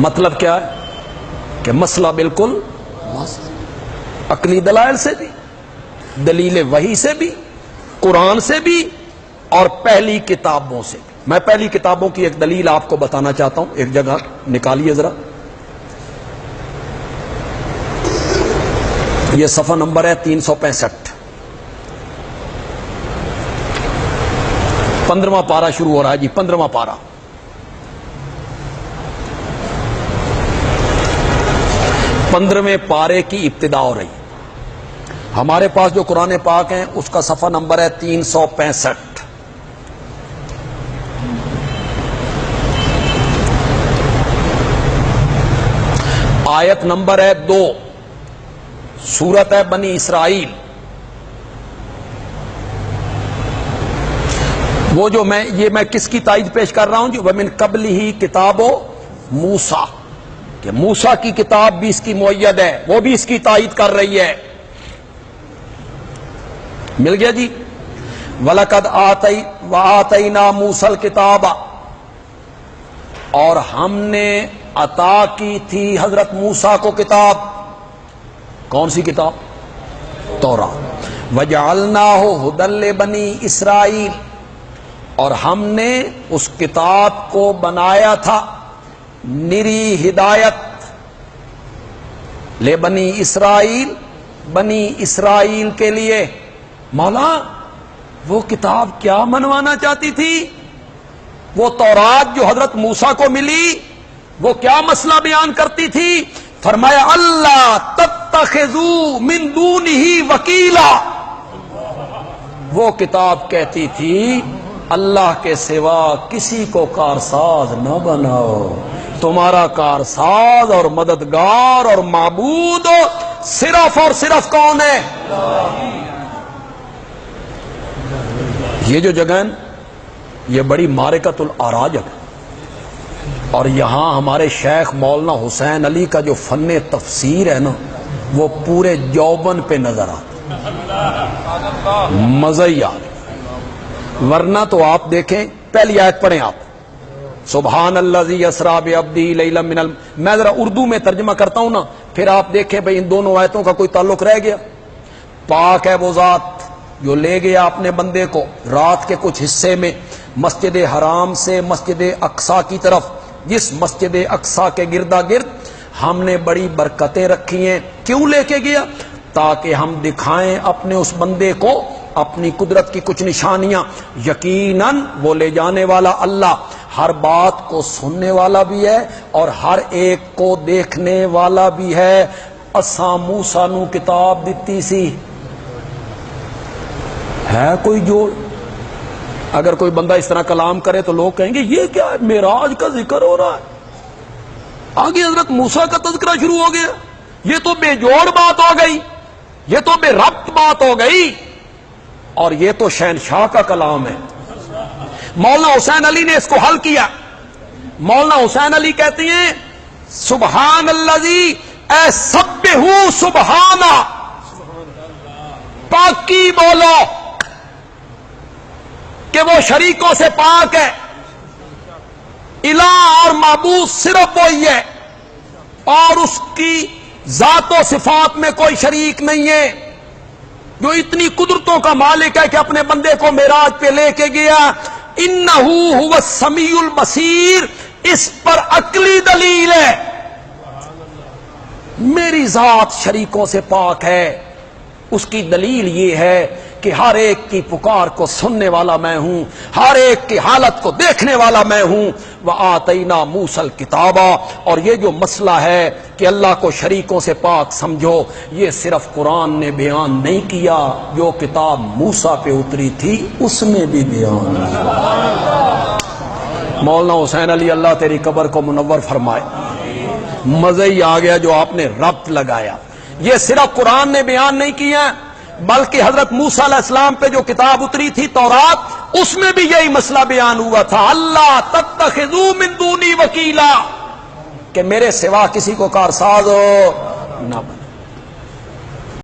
مطلب کیا ہے کہ مسئلہ بالکل عقلی دلائل سے بھی، دلیل وحی سے بھی، قرآن سے بھی، اور پہلی کتابوں سے بھی۔ میں پہلی کتابوں کی ایک دلیل آپ کو بتانا چاہتا ہوں، ایک جگہ نکالیے ذرا، یہ صفحہ نمبر ہے 365، 15واں پارہ شروع ہو رہا ہے جی، 15واں پارہ۔ پندرہویں پارے کی ابتدا ہو رہی ہے۔ ہمارے پاس جو قرآن پاک ہے اس کا صفحہ نمبر ہے 365۔ آیت نمبر ہے 2، سورت ہے بنی اسرائیل۔ وہ جو میں کس کی تائید پیش کر رہا ہوں جو ومن قبل ہی کتاب و موسیٰ، کہ موسیٰ کی کتاب بھی اس کی مؤید ہے، وہ بھی اس کی تائید کر رہی ہے۔ مل گیا جی۔ وَلَقَدْ وَآتَيْنَا مُوسَى الْكِتَابَ، اور ہم نے عطا کی تھی حضرت موسیٰ کو کتاب۔ کون سی کتاب؟ تورات۔ وَجَعَلْنَاهُ هُدًى لِّبَنِي إِسْرَائِيلَ، اور ہم نے اس کتاب کو بنایا تھا نری ہدایت، لے بنی اسرائیل، بنی اسرائیل کے لیے۔ مولا وہ کتاب کیا منوانا چاہتی تھی؟ وہ تورات جو حضرت موسیٰ کو ملی وہ کیا مسئلہ بیان کرتی تھی؟ فرمایا اللہ تتخذوا من دونہ وکیلا، وہ کتاب کہتی تھی اللہ کے سوا کسی کو کارساز نہ بناؤ، تمہارا کارساز اور مددگار اور معبود صرف اور صرف کون ہے؟ یہ جو جگہ ہے یہ بڑی معرکۃ الآراء جگہ، اور یہاں ہمارے شیخ مولانا حسین علی کا جو فن تفسیر ہے نا وہ پورے جوبن پہ نظر آتا، مزہ ہی آ گیا۔ ورنہ تو آپ دیکھیں، پہلی آیت پڑھیں آپ، سبحان الذی اسریٰ بعبدہ لیلا میں ذرا اردو میں ترجمہ کرتا ہوں نا، پھر آپ دیکھیں بھئی ان دونوں آیتوں کا کوئی تعلق رہ گیا۔ پاک ہے وہ ذات جو لے گیا اپنے بندے کو رات کے کچھ حصے میں مسجد حرام سے مسجد اقصیٰ کی طرف، جس مسجد اقصیٰ کے گردا گرد ہم نے بڑی برکتیں رکھی ہیں۔ کیوں لے کے گیا؟ تاکہ ہم دکھائیں اپنے اس بندے کو اپنی قدرت کی کچھ نشانیاں۔ یقیناً وہ لے جانے والا اللہ ہر بات کو سننے والا بھی ہے اور ہر ایک کو دیکھنے والا بھی ہے۔ اساں موسیٰ نو کتاب دتی سی، ہے کوئی جوڑ؟ اگر کوئی بندہ اس طرح کلام کرے تو لوگ کہیں گے یہ کیا ہے، معراج کا ذکر ہو رہا ہے، آگے حضرت موسیٰ کا تذکرہ شروع ہو گیا، یہ تو بے جوڑ بات ہو گئی، یہ تو بے ربط بات ہو گئی، اور یہ تو شہنشاہ کا کلام ہے۔ مولانا حسین علی نے اس کو حل کیا۔ مولانا حسین علی کہتے ہیں سبحان الذی، اے سبحو سبحانہ، پاکی بولو کہ وہ شریکوں سے پاک ہے، الہ اور معبود صرف وہی ہے، اور اس کی ذات و صفات میں کوئی شریک نہیں ہے، جو اتنی قدرتوں کا مالک ہے کہ اپنے بندے کو معراج پہ لے کے گیا۔ انہ هو السمیع البصیر، اس پر عقلی دلیل ہے، میری ذات شریکوں سے پاک ہے، اس کی دلیل یہ ہے کہ ہر ایک کی پکار کو سننے والا میں ہوں، ہر ایک کی حالت کو دیکھنے والا میں ہوں۔ وَآتَيْنَا مُوسَى الْكِتَابَ، اور یہ جو مسئلہ ہے کہ اللہ کو شریکوں سے پاک سمجھو، یہ صرف قرآن نے بیان نہیں کیا، جو کتاب موسیٰ پہ اتری تھی اس میں بھی بیان ہے۔ مولانا حسین علی اللہ تیری قبر کو منور فرمائے۔ مزہ ہی آ گیا جو آپ نے ربط لگایا، یہ صرف قرآن نے بیان نہیں کیا بلکہ حضرت موسیٰ علیہ السلام پہ جو کتاب اتری تھی تورات، اس میں بھی یہی مسئلہ بیان ہوا تھا، اللہ تتخذوا من دونی وکیلا، کہ میرے سوا کسی کو کارساز نہ بنا۔